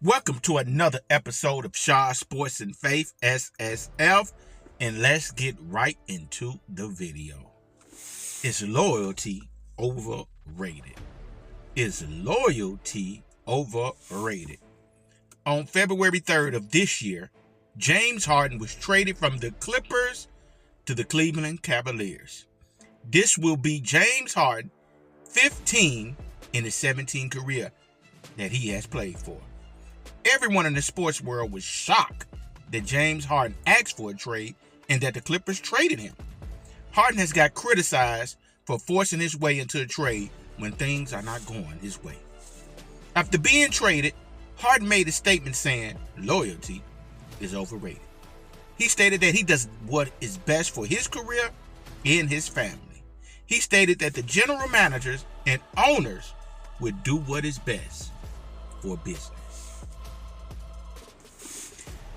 Welcome to another episode of Shaw Sports and Faith SSF, and let's get right into the video. Is loyalty overrated? Is loyalty overrated? On February 3rd of this year, James Harden was traded from the Clippers to the Cleveland Cavaliers. This will be James Harden 15 in his 17 career that he has played for. Everyone in the sports world was shocked that James Harden asked for a trade and that the Clippers traded him. Harden has got criticized for forcing his way into a trade when things are not going his way. After being traded, Harden made a statement saying loyalty is overrated. He stated that he does what is best for his career and his family. He stated that the general managers and owners would do what is best for business.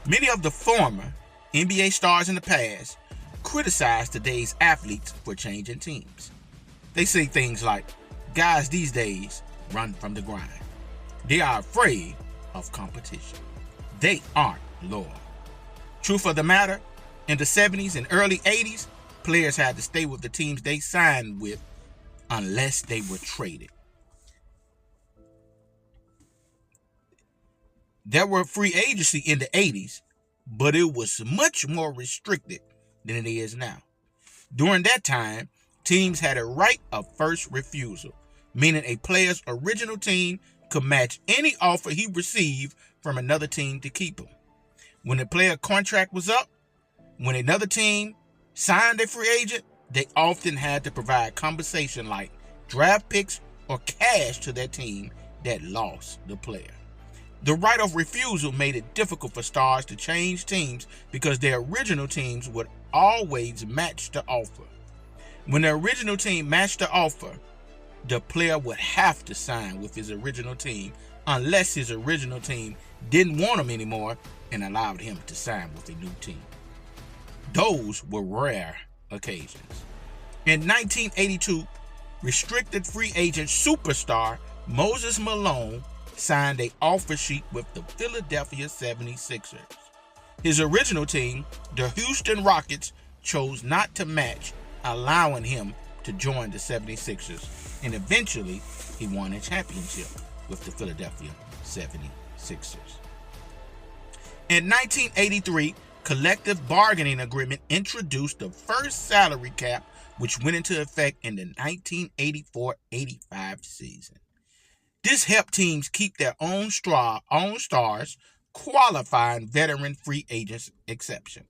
Many of the former NBA stars in the past criticize today's athletes for changing teams. They say things like, guys these days run from the grind. They are afraid of competition. They aren't loyal. Truth of the matter, in the 70s and early 80s, players had to stay with the teams they signed with unless they were traded. There were free agency in the 80s, but it was much more restricted than it is now. During that time, teams had a right of first refusal, meaning a player's original team could match any offer he received from another team to keep him. When the player contract was up, when another team signed a free agent, they often had to provide compensation like draft picks or cash to that team that lost the player. The right of refusal made it difficult for stars to change teams because their original teams would always match the offer. When the original team matched the offer, the player would have to sign with his original team unless his original team didn't want him anymore and allowed him to sign with a new team. Those were rare occasions. In 1982, restricted free agent superstar Moses Malone signed an offer sheet with the Philadelphia 76ers. His original team, the Houston Rockets, chose not to match, allowing him to join the 76ers, and eventually he won a championship with the Philadelphia 76ers. In 1983, collective bargaining agreement introduced the first salary cap, which went into effect in the 1984-85 season. This helped teams keep their own stars, qualifying veteran free agents exception.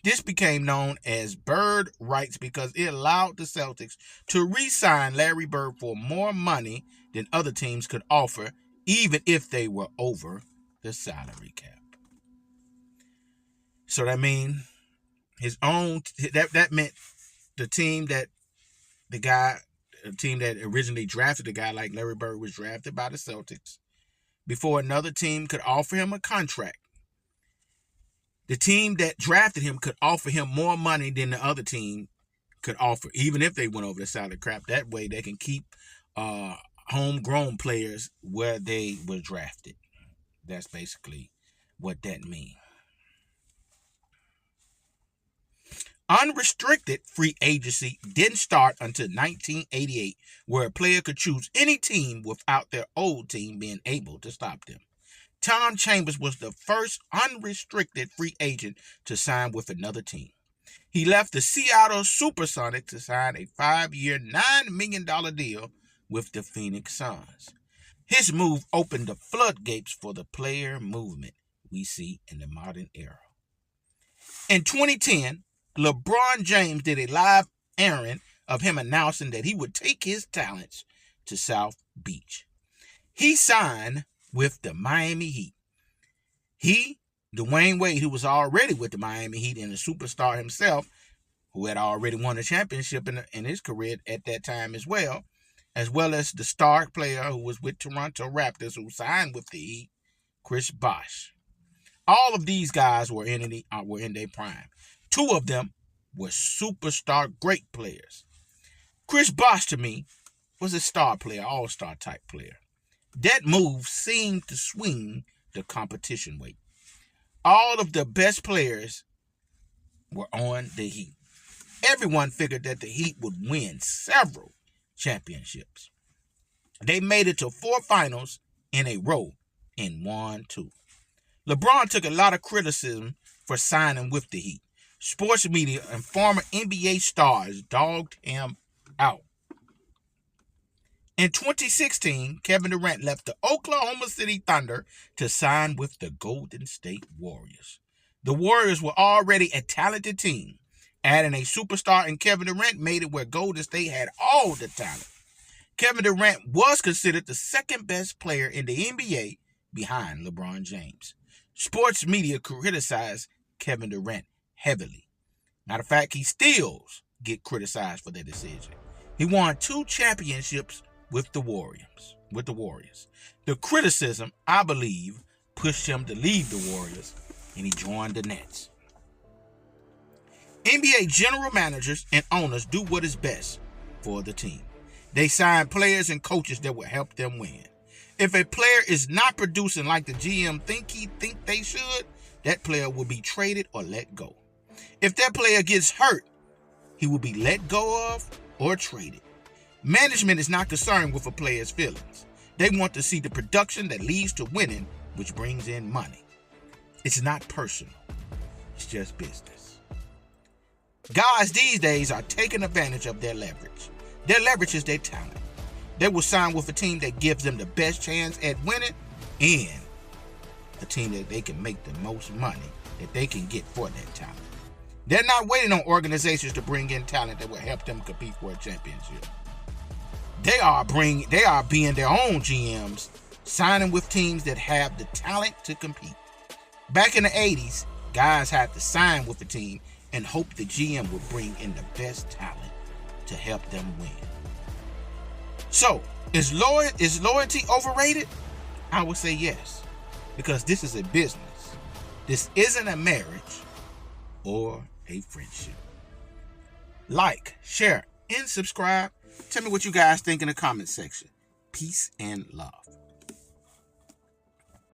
This became known as Bird rights because it allowed the Celtics to re-sign Larry Bird for more money than other teams could offer, even if they were over the salary cap. So that means that meant the team that a team that originally drafted a guy like Larry Bird was drafted by the Celtics before another team could offer him a contract. The team that drafted him could offer him more money than the other team could offer, even if they went over the salary cap. That way they can keep homegrown players where they were drafted. That's basically what that means. Unrestricted free agency didn't start until 1988, where a player could choose any team without their old team being able to stop them. Tom Chambers was the first unrestricted free agent to sign with another team. He left the Seattle Supersonics to sign a 5-year, $9 million deal with the Phoenix Suns. His move opened the floodgates for the player movement we see in the modern era. In 2010, LeBron James did a live airing of him announcing that he would take his talents to South Beach. He signed with the Miami Heat. Dwayne Wade, who was already with the Miami Heat and a superstar himself, who had already won a championship in his career at that time as well as the star player who was with Toronto Raptors who signed with the Heat, Chris Bosh. All of these guys were in their prime. Two of them were superstar great players. Chris Bosh, to me, was a star player, all-star type player. That move seemed to swing the competition weight. All of the best players were on the Heat. Everyone figured that the Heat would win several championships. They made it to 4 finals in a row and won 2. LeBron took a lot of criticism for signing with the Heat. Sports media and former NBA stars dogged him out. In 2016, Kevin Durant left the Oklahoma City Thunder to sign with the Golden State Warriors. The Warriors were already a talented team. Adding a superstar in Kevin Durant made it where Golden State had all the talent. Kevin Durant was considered the second best player in the NBA behind LeBron James. Sports media criticized Kevin Durant heavily. Matter of fact, he still gets criticized for that decision. He won 2 championships with the Warriors. The criticism, I believe, pushed him to leave the Warriors, and he joined the Nets. NBA general managers and owners do what is best for the team. They sign players and coaches that will help them win. If a player is not producing like the GM think they should, that player will be traded or let go. If that player gets hurt, he will be let go of or traded. Management is not concerned with a player's feelings. They want to see the production that leads to winning, which brings in money. It's not personal. It's just business. Guys these days are taking advantage of their leverage. Their leverage is their talent. They will sign with a team that gives them the best chance at winning and a team that they can make the most money that they can get for that talent. They're not waiting on organizations to bring in talent that will help them compete for a championship. They are being their own GMs, signing with teams that have the talent to compete. Back in the 80s, guys had to sign with a team and hope the GM would bring in the best talent to help them win. So, is loyalty overrated? I would say yes, because this is a business. This isn't a marriage or a friendship. Like, share, and subscribe. Tell me what you guys think in the comment section. Peace and love.